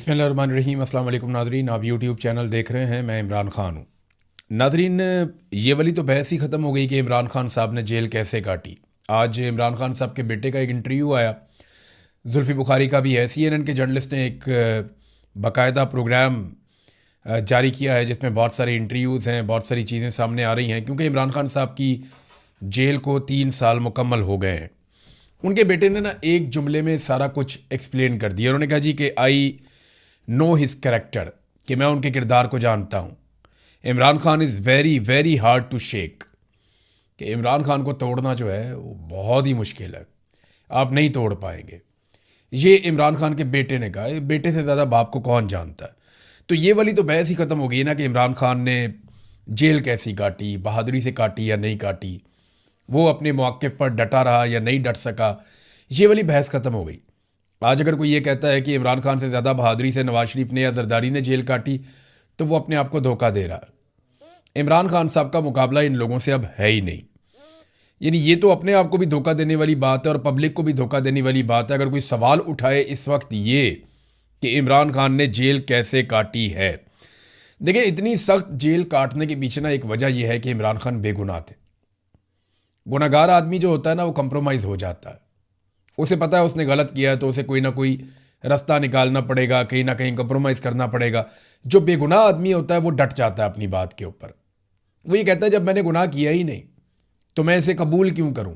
बिस्मिल्लाहिर्रहमानिर्रहीम। अस्सलाम वालेकुम नाज़रीन, आप यूट्यूब चैनल देख रहे हैं। मैं इमरान ख़ान हूँ। नाज़रीन, ये वाली तो बहस ही ख़त्म हो गई कि इमरान ख़ान साहब ने जेल कैसे काटी। आज इमरान ख़ान साहब के बेटे का एक इंटरव्यू आया, जुल्फ़ी बुखारी का भी है। CNN के जर्नलिस्ट ने एक बाकायदा प्रोग्राम जारी किया है जिसमें बहुत सारे इंटरव्यूज़ हैं, बहुत सारी चीज़ें सामने आ रही हैं, क्योंकि इमरान ख़ान साहब की जेल को 3 साल मुकम्मल हो गए हैं। उनके बेटे ने ना एक जुमले में सारा कुछ एक्सप्लेन कर दिया। उन्होंने कहा जी कि आई नो हिज कैरेक्टर, कि मैं उनके किरदार को जानता हूँ। Imran Khan is very very hard to shake, कि इमरान खान को तोड़ना जो है वो बहुत ही मुश्किल है, आप नहीं तोड़ पाएंगे। ये इमरान खान के बेटे ने कहा। बेटे से ज़्यादा बाप को कौन जानता है। तो ये वाली तो बहस ही ख़त्म हो गई ना कि इमरान खान ने जेल कैसी काटी, बहादुरी से काटी या नहीं काटी, वो अपने मौक़िफ़ पर डटा रहा या नहीं डट सका। ये वाली बहस ख़त्म हो गई। आज अगर कोई ये कहता है कि इमरान खान से ज़्यादा बहादुरी से नवाज शरीफ ने या जरदारी ने जेल काटी, तो वो अपने आप को धोखा दे रहा है। इमरान खान साहब का मुकाबला इन लोगों से अब है ही नहीं। यानी ये तो अपने आप को भी धोखा देने वाली बात है और पब्लिक को भी धोखा देने वाली बात है अगर कोई सवाल उठाए इस वक्त ये कि इमरान खान ने जेल कैसे काटी है। देखिए, इतनी सख्त जेल काटने के पीछे ना एक वजह यह है कि इमरान खान बेगुनाह थे। गुनहगार आदमी जो होता है ना, वो कंप्रोमाइज़ हो जाता है। उसे पता है उसने गलत किया है तो उसे कोई ना कोई रास्ता निकालना पड़ेगा, कहीं ना कहीं कंप्रोमाइज़ करना पड़ेगा। जो बेगुनाह आदमी होता है वो डट जाता है अपनी बात के ऊपर। वो ये कहता है जब मैंने गुनाह किया ही नहीं तो मैं इसे कबूल क्यों करूं,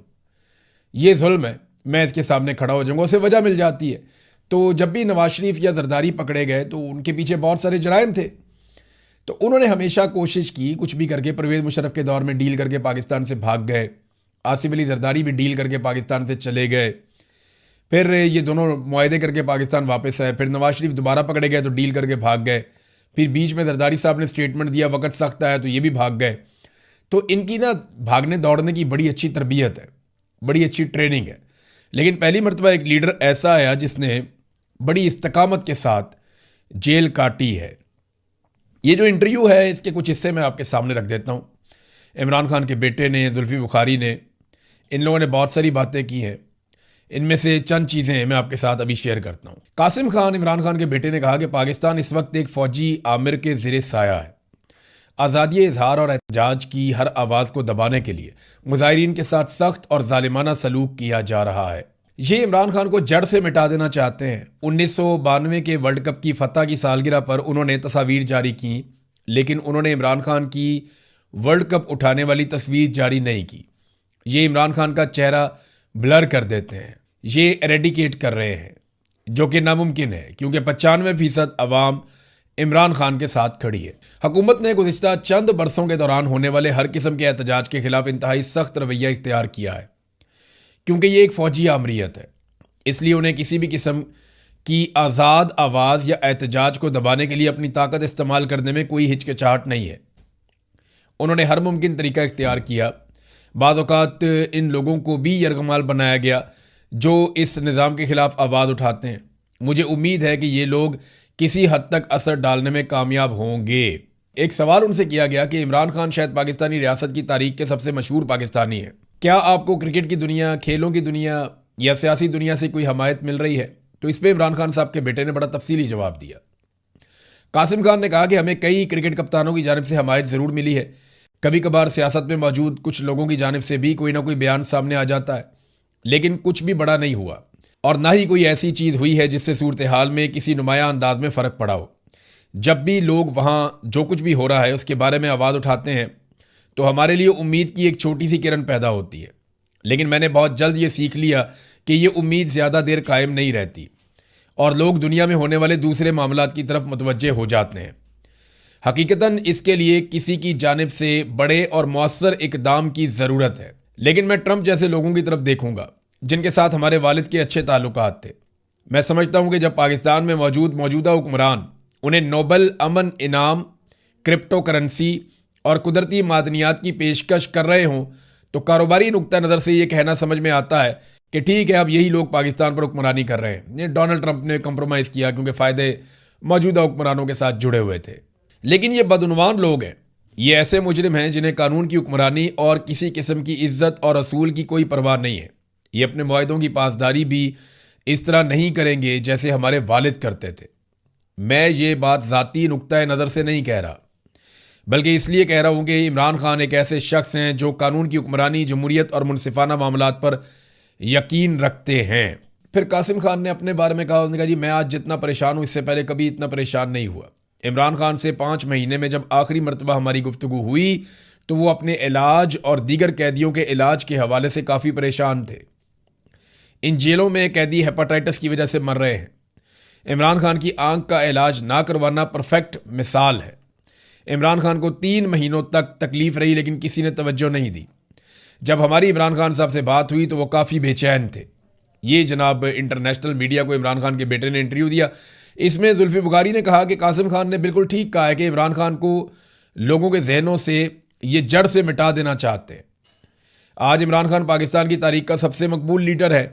ये जुल्म है, मैं इसके सामने खड़ा हो जाऊंगा। उसे वजह मिल जाती है। तो जब भी नवाज शरीफ या जरदारी पकड़े गए तो उनके पीछे बहुत सारे जराइम थे, तो उन्होंने हमेशा कोशिश की कुछ भी करके। परवेज़ मुशर्रफ के दौर में डील करके पाकिस्तान से भाग गए, आसिफ अली जरदारी भी डील करके पाकिस्तान से चले गए, फिर ये दोनों मुआहदे करके पाकिस्तान वापस आए, फिर नवाज शरीफ दोबारा पकड़े गए तो डील करके भाग गए, फिर बीच में जरदारी साहब ने स्टेटमेंट दिया वक्त सख्त आया तो ये भी भाग गए। तो इनकी ना भागने दौड़ने की बड़ी अच्छी तरबियत है, बड़ी अच्छी ट्रेनिंग है। लेकिन पहली मरतबा एक लीडर ऐसा आया जिसने बड़ी इस्तकामत के साथ जेल काटी है। ये जो इंटरव्यू है इसके कुछ हिस्से मैं आपके सामने रख देता हूँ। इमरान खान के बेटे ने, जुल्फ़ी बुखारी ने, इन लोगों ने बहुत सारी बातें की हैं। इनमें से चंद चीज़ें मैं आपके साथ अभी शेयर करता हूँ। कासिम खान, इमरान खान के बेटे ने कहा कि पाकिस्तान इस वक्त एक फ़ौजी आमिर के ज़ेरे साया है। आज़ादी इजहार और एहतजाज की हर आवाज़ को दबाने के लिए मुज़ाहिरीन के साथ सख्त और ज़ालिमाना सलूक किया जा रहा है। ये इमरान खान को जड़ से मिटा देना चाहते हैं। 1992 के वर्ल्ड कप की फतह की सालगिरह पर उन्होंने तस्वीर जारी की, लेकिन उन्होंने इमरान खान की वर्ल्ड कप उठाने वाली तस्वीर जारी नहीं की। ये इमरान खान का चेहरा ब्लर कर देते हैं, ये एरेडिकेट कर रहे हैं, जो कि नामुमकिन है क्योंकि 95% अवाम इमरान खान के साथ खड़ी है। हुकूमत ने गुज़िश्ता चंद बरसों के दौरान होने वाले हर किस्म के एहतजाज के खिलाफ इंतहाई सख्त रवैया इख्तियार किया है, क्योंकि ये एक फ़ौजी आमरीत है। इसलिए उन्हें किसी भी किस्म की आज़ाद आवाज़ या एहतजाज को दबाने के लिए अपनी ताकत इस्तेमाल करने में कोई हिचकिचाहट नहीं है। उन्होंने हर मुमकिन तरीका इख्तियार किया। बाद औक़ात इन लोगों को भी यरगमाल बनाया गया जो इस निज़ाम के ख़िलाफ़ आवाज़ उठाते हैं। मुझे उम्मीद है कि ये लोग किसी हद तक असर डालने में कामयाब होंगे। एक सवाल उनसे किया गया कि इमरान खान शायद पाकिस्तानी रियासत की तारीख के सबसे मशहूर पाकिस्तानी है, क्या आपको क्रिकेट की दुनिया, खेलों की दुनिया या सियासी दुनिया से कोई हमायत मिल रही है? तो इस पर इमरान खान साहब के बेटे ने बड़ा तफसीली जवाब दिया। कासिम खान ने कहा कि हमें कई क्रिकेट कप्तानों की जानिब से हमायत ज़रूर मिली है। कभी कभार सियासत में मौजूद कुछ लोगों की जानिब से भी कोई ना कोई बयान सामने आ जाता है, लेकिन कुछ भी बड़ा नहीं हुआ और ना ही कोई ऐसी चीज़ हुई है जिससे सूरत हाल में किसी नुमाया अंदाज में फ़र्क पड़ा हो। जब भी लोग वहाँ जो कुछ भी हो रहा है उसके बारे में आवाज़ उठाते हैं तो हमारे लिए उम्मीद की एक छोटी सी किरण पैदा होती है। लेकिन मैंने बहुत जल्द ये सीख लिया कि ये उम्मीद ज़्यादा देर कायम नहीं रहती और लोग दुनिया में होने वाले दूसरे मामलात की तरफ मुतवज्जे हो जाते हैं। हकीकतन इसके लिए किसी की जानिब से बड़े और मौसर इकदाम की ज़रूरत है। लेकिन मैं ट्रंप जैसे लोगों की तरफ देखूंगा जिनके साथ हमारे वालिद के अच्छे ताल्लुकात थे। मैं समझता हूं कि जब पाकिस्तान में मौजूदा हुक्मरान उन्हें नोबल अमन इनाम, क्रिप्टो करेंसी और कुदरती मादनियात की पेशकश कर रहे हों तो कारोबारी नुक्ता नज़र से ये कहना समझ में आता है कि ठीक है, अब यही लोग पाकिस्तान पर हुक्मरानी कर रहे हैं। ये डोनाल्ड ट्रंप ने कंप्रोमाइज़ किया क्योंकि फ़ायदे मौजूदा हुक्मरानों के साथ जुड़े हुए थे। लेकिन ये बदउनवान लोग हैं, ये ऐसे मुजरिम हैं जिन्हें कानून की हुक्मरानी और किसी किस्म की इज्जत और असूल की कोई परवाह नहीं है। ये अपने मुआहदों की पासदारी भी इस तरह नहीं करेंगे जैसे हमारे वालिद करते थे। मैं ये बात ज़ाती नुक्ता नज़र से नहीं कह रहा, बल्कि इसलिए कह रहा हूँ कि इमरान खान एक ऐसे शख्स हैं जो कानून की हुक्मरानी, जमहूरियत और मुनसिफाना मामलात पर यकीन रखते हैं। फिर कासिम खान ने अपने बारे में कहा, उन्होंने कहा जी मैं आज जितना परेशान हूँ इससे पहले कभी इतना परेशान नहीं हुआ। इमरान खान से 5 महीने में जब आखिरी मरतबा हमारी गुफ्तगू हुई तो वो अपने इलाज और दीगर कैदियों के इलाज के हवाले से काफ़ी परेशान थे। इन जेलों में कैदी हेपाटाइटिस की वजह से मर रहे हैं। इमरान खान की आंख का इलाज ना करवाना परफेक्ट मिसाल है। इमरान खान को 3 महीनों तक तकलीफ रही लेकिन किसी ने तवज्जो नहीं दी। जब हमारी इमरान खान साहब से बात हुई तो वो काफ़ी बेचैन थे। ये जनाब इंटरनेशनल मीडिया को इमरान खान के बेटे ने इंटरव्यू दिया। इसमें जुल्फी बुखारी ने कहा कि कासिम खान ने बिल्कुल ठीक कहा है कि इमरान खान को लोगों के जहनों से ये जड़ से मिटा देना चाहते हैं। आज इमरान खान पाकिस्तान की तारीख का सबसे मकबूल लीडर है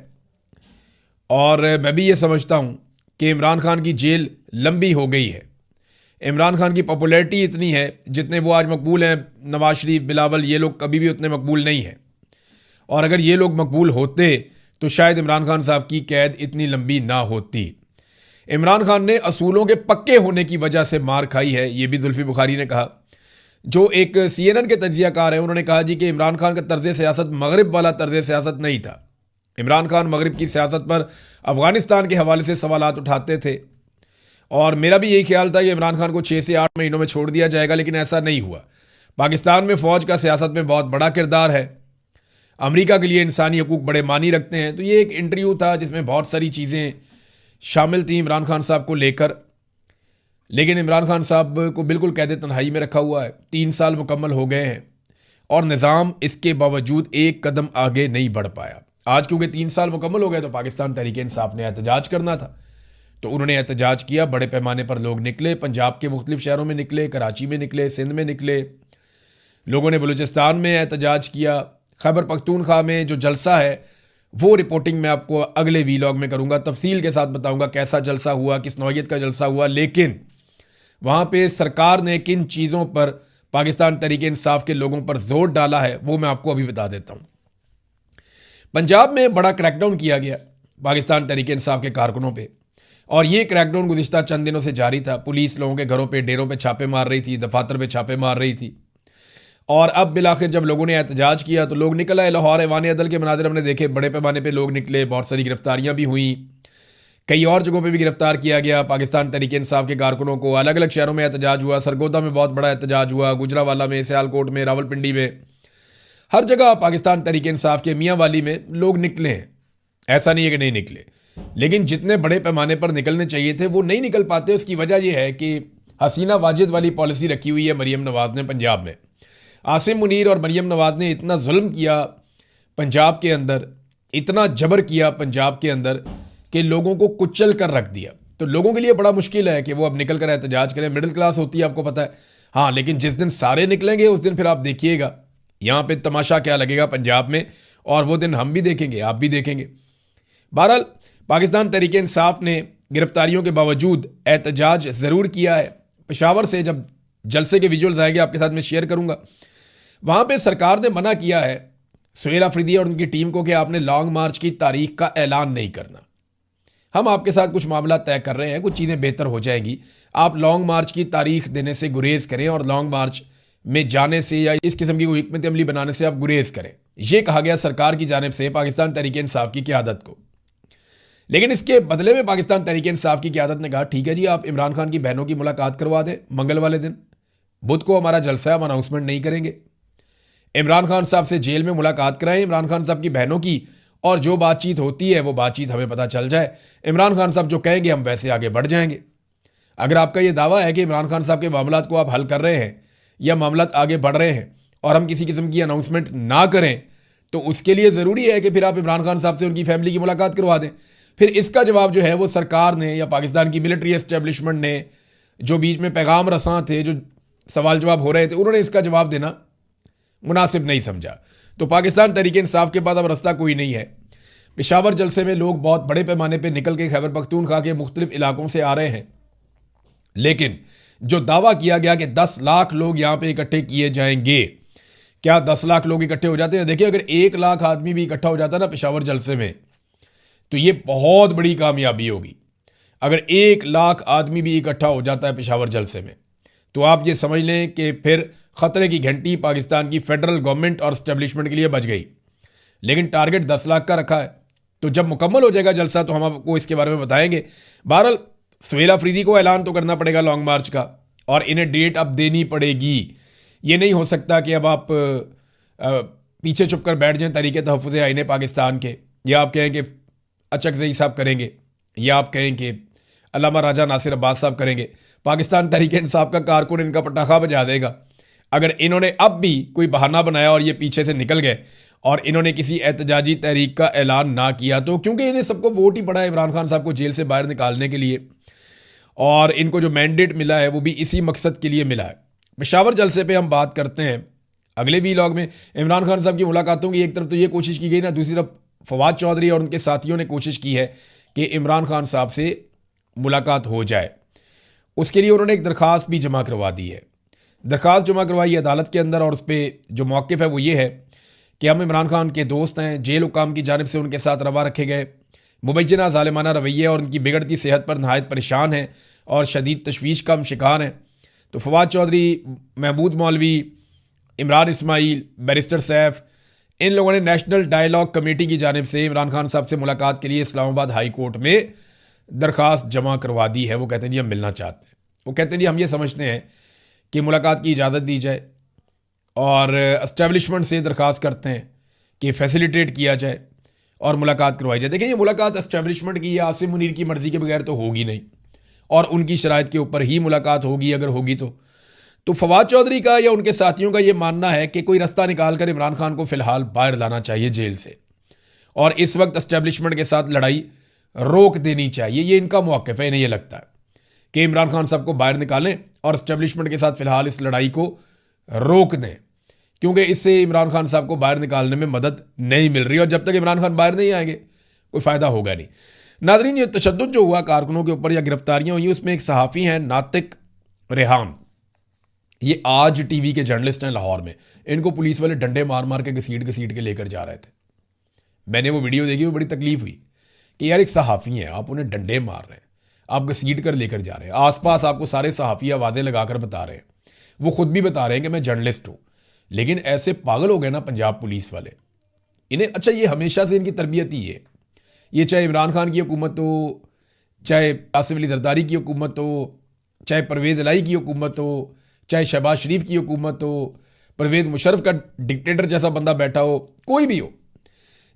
और मैं भी ये समझता हूँ कि इमरान खान की जेल लंबी हो गई है। इमरान खान की पॉपुलैरिटी इतनी है, जितने वो आज मकबूल हैं, नवाज शरीफ, बिलावल, ये लोग कभी भी उतने मकबूल नहीं हैं। और अगर ये लोग मकबूल होते तो शायद इमरान खान साहब की कैद इतनी लंबी ना होती। इमरान खान ने असूलों के पक्के होने की वजह से मार खाई है, ये भी जुल्फी बुखारी ने कहा। जो एक CNN के तजियाकार हैं उन्होंने कहा जी कि इमरान खान का तर्ज सियासत मगरब वाला तर्ज सियासत नहीं था। इमरान खान मगरब की सियासत पर अफगानिस्तान के हवाले से सवालात उठाते थे और मेरा भी यही ख्याल था कि इमरान खान को 6 से 8 महीनों में छोड़ दिया जाएगा, लेकिन ऐसा नहीं हुआ। पाकिस्तान में फ़ौज का सियासत में बहुत बड़ा किरदार है। अमेरिका के लिए इंसानी हकूक़ बड़े मानी रखते हैं। तो ये एक इंटरव्यू था जिसमें बहुत सारी चीज़ें शामिल थी इमरान खान साहब को लेकर, लेकिन इमरान खान साहब को बिल्कुल कैद तन्हाई में रखा हुआ है। 3 साल मुकम्मल हो गए हैं और निज़ाम इसके बावजूद एक कदम आगे नहीं बढ़ पाया। आज क्योंकि 3 साल मुकम्मल हो गए तो पाकिस्तान तहरीक इंसाफ ने एहतजाज करना था, तो उन्होंने एहतजाज किया। बड़े पैमाने पर लोग निकले, पंजाब के मुख्तलिफ शहरों में निकले, कराची में निकले, सिंध में निकले, लोगों ने बलूचिस्तान में एहतजाज किया। खैबर पख्तूनख्वा में जो जलसा है वो रिपोर्टिंग मैं आपको अगले वीलॉग में करूँगा, तफसील के साथ बताऊँगा कैसा जलसा हुआ, किस नौइयत का जलसा हुआ। लेकिन वहाँ पे सरकार ने किन चीज़ों पर पाकिस्तान तहरीक इंसाफ के लोगों पर जोर डाला है वो मैं आपको अभी बता देता हूँ। पंजाब में बड़ा क्रैकडाउन किया गया पाकिस्तान तहरीक इंसाफ के कारकुनों पे, और ये क्रैकडाउन गुज़िश्ता चंद दिनों से जारी था। पुलिस लोगों के घरों पे, डेरों पे छापे मार रही थी, दफातर पे छापे मार रही थी। और अब बिलाखिर जब लोगों ने एहतजाज किया तो लोग निकल आए। लाहौर ऐवान अदल के मनाज़िर हमने देखे, बड़े पैमाने पे लोग निकले, बहुत सारी गिरफ्तारियां भी हुई, कई और जगहों पे भी गिरफ्तार किया गया पाकिस्तान तहरीक इंसाफ के कारकुनों को। अलग अलग शहरों में एहतजाज हुआ, सरगोदा में बहुत बड़ा एहतजाज हुआ, गुजरावाला में, सियालकोट में, रावलपिंडी में, हर जगह पाकिस्तान तहरीक इंसाफ के मियाँ वाली में लोग निकले हैं। ऐसा नहीं है कि नहीं निकले, लेकिन जितने बड़े पैमाने पर निकलने चाहिए थे वो नहीं निकल पाते। उसकी वजह यह है कि हसीना वाजिद वाली पॉलिसी रखी हुई है मरीम नवाज़ ने पंजाब में। आसिम मुनीर और मरीम नवाज़ ने इतना जुल्म किया पंजाब के अंदर, इतना जबर किया पंजाब के अंदर कि लोगों को कुचल कर रख दिया। तो लोगों के लिए बड़ा मुश्किल है कि वो अब निकल कर एहतजाज करें। मिडिल क्लास होती है, आपको पता है। हाँ, लेकिन जिस दिन सारे निकलेंगे उस दिन फिर आप देखिएगा यहाँ पे तमाशा क्या लगेगा पंजाब में, और वो दिन हम भी देखेंगे, आप भी देखेंगे। बहरहाल पाकिस्तान तहरीक इंसाफ ने गिरफ्तारियों के बावजूद एहतजाज ज़रूर किया है। पेशावर से जब जलसे के विजुअल्स आएंगे आपके साथ मैं शेयर करूँगा। वहाँ पे सरकार ने मना किया है सुहेल अफरीदी और उनकी टीम को कि आपने लॉन्ग मार्च की तारीख का ऐलान नहीं करना। हम आपके साथ कुछ मामला तय कर रहे हैं, कुछ चीज़ें बेहतर हो जाएंगी, आप लॉन्ग मार्च की तारीख देने से गुरेज करें और लॉन्ग मार्च में जाने से या इस किस्म की कोई हिकमत अमली बनाने से आप गुरेज करें। यह कहा गया सरकार की जानिब से पाकिस्तान तहरीक इंसाफ की क़यादत को। लेकिन इसके बदले में पाकिस्तान तहरीक इंसाफ की क़यादत ने कहा ठीक है जी, आप इमरान खान की बहनों की मुलाकात करवा दें मंगल वाले दिन, बुध को हमारा जलसा है, हम अनाउंसमेंट नहीं करेंगे। इमरान खान साहब से जेल में मुलाकात कराएं इमरान खान साहब की बहनों की, और जो बातचीत होती है वो बातचीत हमें पता चल जाए। इमरान खान साहब जो कहेंगे हम वैसे आगे बढ़ जाएंगे। अगर आपका ये दावा है कि इमरान खान साहब के मामलात को आप हल कर रहे हैं या मामलात आगे बढ़ रहे हैं और हम किसी किस्म की अनाउंसमेंट ना करें, तो उसके लिए ज़रूरी है कि फिर आप इमरान खान साहब से उनकी फैमिली की मुलाकात करवा दें। फिर इसका जवाब जो है वो सरकार ने या पाकिस्तान की मिलिट्री एस्टेब्लिशमेंट ने, जो बीच में पैगाम रसां थे, जो सवाल जवाब हो रहे थे, उन्होंने इसका जवाब देना मुनासिब नहीं समझा। तो पाकिस्तान तहरीक इंसाफ के पास अब रास्ता कोई नहीं है। पेशावर जलसे में लोग बहुत बड़े पैमाने पर निकल के खैबर पख्तूनख्वा के मुख्तलिफ इलाकों से आ रहे हैं, लेकिन जो दावा किया गया कि 10 लाख लोग यहाँ पे इकट्ठे किए जाएंगे, क्या 10 लाख लोग इकट्ठे हो जाते हैं? देखिए, अगर 1 लाख आदमी भी इकट्ठा हो जाता है ना पेशावर जलसे में, तो ये बहुत बड़ी कामयाबी होगी। अगर 1 लाख आदमी भी इकट्ठा हो जाता है पेशावर जलसे में, तो आप ये समझ लें कि फिर खतरे की घंटी पाकिस्तान की फेडरल गवर्नमेंट और स्टैब्लिशमेंट के लिए बज गई। लेकिन टारगेट 10 लाख का रखा है, तो जब मुकम्मल हो जाएगा जलसा तो हम आपको इसके बारे में बताएंगे। बहरहाल सुहेल अफरीदी को ऐलान तो करना पड़ेगा लॉन्ग मार्च का, और इन्हें डेट अब देनी पड़ेगी। ये नहीं हो सकता कि अब आप पीछे चुप कर बैठ जाएं तरीके तहफ़्फ़ुज़ आईने पाकिस्तान के, या आप कहें कि अचकज़ई साहब करेंगे, या आप कहें कि अल्लामा राजा नासिर अब्बास साहब करेंगे। पाकिस्तान तहरीक इंसाफ का कारकुन इनका पटाखा बजा देगा अगर इन्होंने अब भी कोई बहाना बनाया और ये पीछे से निकल गए और इन्होंने किसी एहतजाजी तहरीक का ऐलान ना किया तो। क्योंकि इन्हें सबको वोट ही पड़ा है इमरान खान साहब को जेल से बाहर निकालने के लिए, और इनको जो मैंडेट मिला है वो भी इसी मकसद के लिए मिला है। पेशावर जलसे पे हम बात करते हैं अगले वीलॉग में। इमरान खान साहब की मुलाकातों की एक तरफ तो ये कोशिश की गई ना, दूसरी तरफ फवाद चौधरी और उनके साथियों ने कोशिश की है कि इमरान खान साहब से मुलाकात हो जाए। उसके लिए उन्होंने एक दरख्वास्त भी जमा करवा दी है। दरख्वास्त जमा करवाई अदालत के अंदर, और उस पर जो मौक़िफ़ है वो ये है कि हम इमरान खान के दोस्त हैं, जेल हुकाम की जानिब से उनके साथ रवा रखे गए मुबैना ज़ालिमाना रवैये और उनकी बिगड़ती सेहत पर नहायत परेशान हैं और शदीद तशवीश का हम शिकार हैं। तो फवाद चौधरी, महमूद मौलवी, इमरान इस्माइल, बैरिस्टर सैफ, इन लोगों ने नेशनल डायलॉग कमेटी की जानिब से इमरान खान साहब से मुलाकात के लिए इस्लामाबाद हाई कोर्ट में दरख्वास्त जमा करवा दी है। वो कहते हैं जी हम मिलना चाहते हैं। वो कहते हैं जी हम ये समझते हैं कि मुलाकात की इजाज़त दी जाए, और एस्टेब्लिशमेंट से दरख्वास्त करते हैं कि फैसिलिटेट किया जाए और मुलाकात करवाई जाए। देखें, ये मुलाकात एस्टेब्लिशमेंट की या आसिम मुनीर की मर्ज़ी के बगैर तो होगी नहीं, और उनकी शराइत के ऊपर ही मुलाकात होगी अगर होगी तो फवाद चौधरी का या उनके साथियों का ये मानना है कि कोई रास्ता निकाल कर इमरान खान को फ़िलहाल बाहर लाना चाहिए जेल से, और इस वक्त एस्टेब्लिशमेंट के साथ लड़ाई रोक देनी चाहिए। ये इनका मौक़िफ़ है। इन्हें यह लगता है कि इमरान खान साहब को बाहर निकालें और एस्टेब्लिशमेंट के साथ फ़िलहाल इस लड़ाई को रोक दें, क्योंकि इससे इमरान खान साहब को बाहर निकालने में मदद नहीं मिल रही, और जब तक इमरान खान बाहर नहीं आएंगे कोई फ़ायदा होगा नहीं। नाज़रीन, ये तशद्दुद जो हुआ कारकुनों के ऊपर या गिरफ्तारियाँ हुई, उसमें एक सहाफ़ी हैं नातिक रेहान, ये आज टीवी के जर्नलिस्ट हैं लाहौर में। इनको पुलिस वाले डंडे मार मार के घसीट के लेकर जा रहे थे। मैंने वो वीडियो देखी, वो बड़ी तकलीफ हुई कि यार एक सहाफ़ी हैं, आप उन्हें डंडे मार रहे हैं, आप घसीट कर लेकर जा रहे हैं, आसपास आपको सारे सहाफ़ी आवाज़ें लगाकर बता रहे हैं, वो खुद भी बता रहे हैं कि मैं जर्नलिस्ट हूँ। लेकिन ऐसे पागल हो गए ना पंजाब पुलिस वाले, इन्हें अच्छा ये हमेशा से इनकी तरबियत ही है। ये चाहे इमरान खान की हुकूमत हो, चाहे आसिफ अली जरदारी की हुकूमत हो, चाहे परवेज़ इलाही की हुकूमत हो, चाहे शहबाज शरीफ की हुकूमत हो, परवेज़ मुशर्रफ का डिक्टेटर जैसा बंदा बैठा हो, कोई भी हो,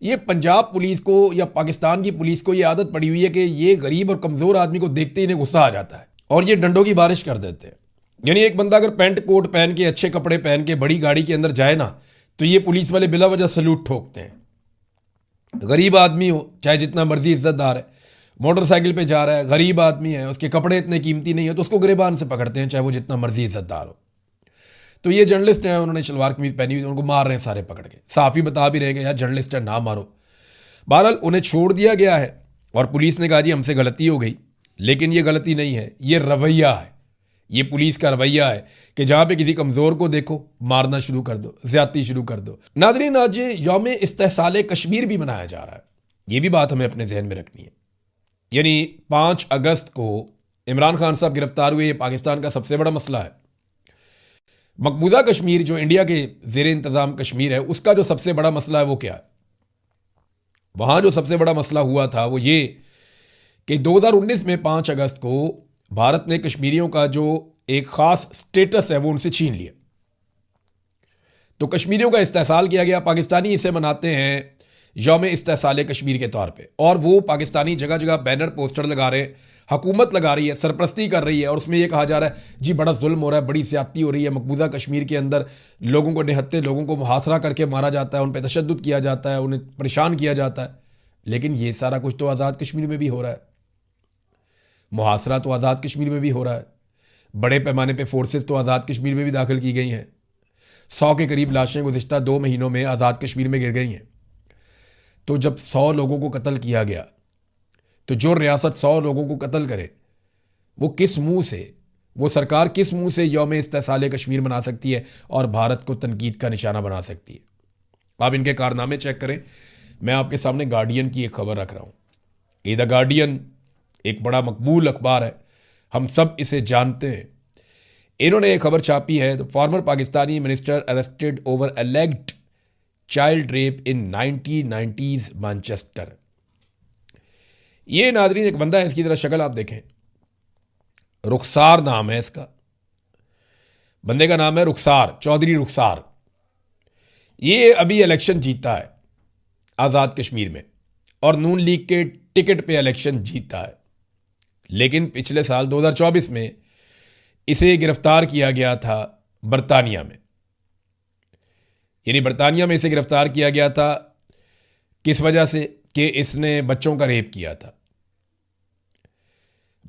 ये पंजाब पुलिस को या पाकिस्तान की पुलिस को ये आदत पड़ी हुई है कि ये गरीब और कमज़ोर आदमी को देखते ही इन्हें गुस्सा आ जाता है और ये डंडों की बारिश कर देते हैं। यानी एक बंदा अगर पैंट कोट पहन के, अच्छे कपड़े पहन के बड़ी गाड़ी के अंदर जाए ना, तो ये पुलिस वाले बिला वजह सल्यूट ठोकते हैं। गरीब आदमी हो, चाहे जितना मर्जी इज्जतदार है, मोटरसाइकिल पे जा रहा है, गरीब आदमी है, उसके कपड़े इतने कीमती नहीं है, तो उसको गिरेबान से पकड़ते हैं, चाहे वो जितना मर्जी इज्जतदार हो। तो ये जर्नलिस्ट हैं, उन्होंने शलवार कमीज पहनी हुई, उनको मार रहे हैं सारे पकड़ के। साफ़ी बता भी रहेंगे यार जर्नलिस्ट है, ना मारो। बहरहाल उन्हें छोड़ दिया गया है और पुलिस ने कहा जी हमसे गलती हो गई, लेकिन ये गलती नहीं है, ये रवैया है, ये पुलिस का रवैया है कि जहाँ पे किसी कमज़ोर को देखो मारना शुरू कर दो, ज़्यादती शुरू कर दो। नाज़रीन, आज यौम इस्तेहसाल कश्मीर भी मनाया जा रहा है, ये भी बात हमें अपने जहन में रखनी है। यानी 5 अगस्त को इमरान खान साहब गिरफ्तार हुए, ये पाकिस्तान का सबसे बड़ा मसला है। मकबूजा कश्मीर जो इंडिया के ज़ेर इंतज़ाम कश्मीर है, उसका जो सबसे बड़ा मसला है वो क्या है? वहाँ जो सबसे बड़ा मसला हुआ था वो ये कि 2019 में 5 अगस्त को भारत ने कश्मीरियों का जो एक ख़ास स्टेटस है वो उनसे छीन लिया। तो कश्मीरियों का इस्तेहसाल किया गया। पाकिस्तानी इसे मनाते हैं यौम इस्तेहसाल कश्मीर के तौर पे, और वो पाकिस्तानी जगह जगह बैनर पोस्टर लगा रहे हैं, हुकूमत लगा रही है, सरपरस्ती कर रही है, और उसमें ये कहा जा रहा है जी बड़ा जुल्म हो रहा है, बड़ी ज़्यादती हो रही है, मकबूजा कश्मीर के अंदर लोगों को, निहत्ते लोगों को मुहासरा करके मारा जाता है, उन पर तशद्दुद किया जाता है, उन्हें परेशान किया जाता है। लेकिन ये सारा कुछ तो आज़ाद कश्मीर में भी हो रहा है, मुहासरा तो आज़ाद कश्मीर में भी हो रहा है, बड़े पैमाने पर फोर्सेस तो आज़ाद कश्मीर में भी दाखिल की गई हैं। 100 के करीब लाशें गुज़िश्ता 2 महीनों में आज़ाद कश्मीर में गिर गई हैं। तो जब 100 लोगों को कत्ल किया गया, तो जो रियासत 100 लोगों को कत्ल करे, वो किस मुंह से, वो सरकार किस मुंह से यौम इस्तेहसाल कश्मीर मना सकती है और भारत को तनकीद का निशाना बना सकती है? आप इनके कारनामे चेक करें। मैं आपके सामने गार्डियन की एक खबर रख रहा हूँ। द गार्डियन एक बड़ा मकबूल अखबार है, हम सब इसे जानते हैं। इन्होंने एक खबर छापी है, तो former Pakistani minister arrested over alleged child rape in 1990s Manchester. ये नादरीन एक बंदा है, इसकी तरह शक्ल आप देखें, रुखसार नाम है इसका, बंदे का नाम है रुखसार, चौधरी रुखसार। ये अभी इलेक्शन जीता है आज़ाद कश्मीर में और नून लीग के टिकट पे इलेक्शन जीता है, लेकिन पिछले साल 2024 में इसे गिरफ्तार किया गया था बरतानिया में। यानी बरतानिया में इसे गिरफ्तार किया गया था किस वजह से कि इसने बच्चों का रेप किया था।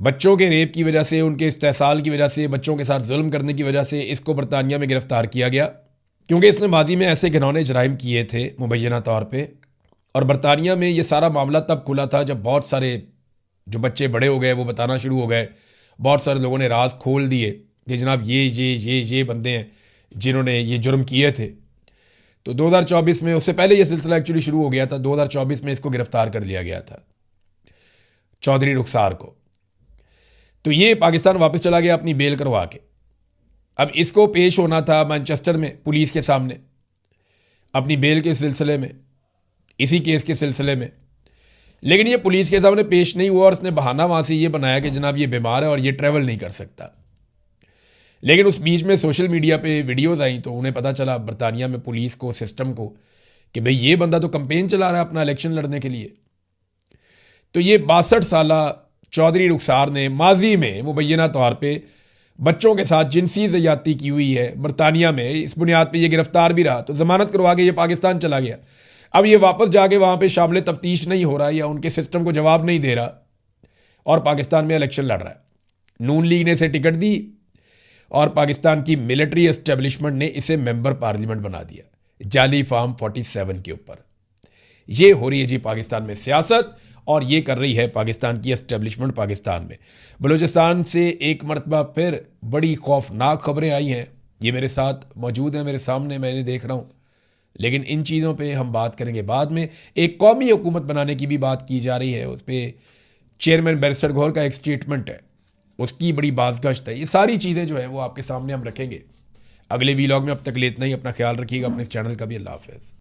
बच्चों के रेप की वजह से, उनके इस्तेसाल की वजह से, बच्चों के साथ जुल्म करने की वजह से इसको बरतानिया में गिरफ्तार किया गया, क्योंकि इसने माजी में ऐसे घिनौने जराइम किए थे मुबैना तौर पे। और बरतानिया में ये सारा मामला तब खुला था जब बहुत सारे जो बच्चे बड़े हो गए वो बताना शुरू हो गए, बहुत सारे लोगों ने राज खोल दिए कि जनाब ये बंदे हैं जिन्होंने ये जुर्म किए थे। तो 2024 में, उससे पहले ये सिलसिला एक्चुअली शुरू हो गया था, 2024 में इसको गिरफ्तार कर लिया गया था चौधरी रुखसार को। तो ये पाकिस्तान वापस चला गया अपनी बेल करवा के। अब इसको पेश होना था मैनचेस्टर में पुलिस के सामने अपनी बेल के सिलसिले में, इसी केस के सिलसिले में, लेकिन ये पुलिस के सामने पेश नहीं हुआ और उसने बहाना वहाँ से ये बनाया कि जनाब ये बीमार है और ये ट्रैवल नहीं कर सकता। लेकिन उस बीच में सोशल मीडिया पे वीडियोस आई तो उन्हें पता चला बरतानिया में पुलिस को, सिस्टम को, कि भाई ये बंदा तो कैंपेन चला रहा है अपना इलेक्शन लड़ने के लिए। तो ये 62 साला चौधरी रुखसार ने माजी में मुबैना तौर पे बच्चों के साथ जिनसी ज़्यादती की हुई है बरतानिया में। इस बुनियाद पे ये गिरफ्तार भी रहा, तो ज़मानत करवा के ये पाकिस्तान चला गया। अब ये वापस जाके वहाँ पे शामिल तफ्तीश नहीं हो रहा या उनके सिस्टम को जवाब नहीं दे रहा और पाकिस्तान में इलेक्शन लड़ रहा है। नून लीग ने इसे टिकट दी और पाकिस्तान की मिलिट्री एस्टेब्लिशमेंट ने इसे मेंबर पार्लियामेंट बना दिया जाली फार्म 47 के ऊपर। ये हो रही है जी पाकिस्तान में सियासत, और ये कर रही है पाकिस्तान की एस्टेब्लिशमेंट पाकिस्तान में। बलूचिस्तान से एक मरतबा फिर बड़ी खौफनाक खबरें आई हैं, ये मेरे साथ मौजूद हैं, मेरे सामने, मैं इन्हें देख रहा हूँ। लेकिन इन चीज़ों पे हम बात करेंगे बाद में। एक कौमी हुकूमत बनाने की भी बात की जा रही है, उस पर चेयरमैन बैरिस्टर गौहर का एक स्टेटमेंट है, उसकी बड़ी बाज़गश्त है। ये सारी चीज़ें जो है वो आपके सामने हम रखेंगे अगले वीलॉग में। अब तक ले इतना ही, अपना ख्याल रखिएगा, अपने इस चैनल का भी। अल्लाह हाफ़िज़।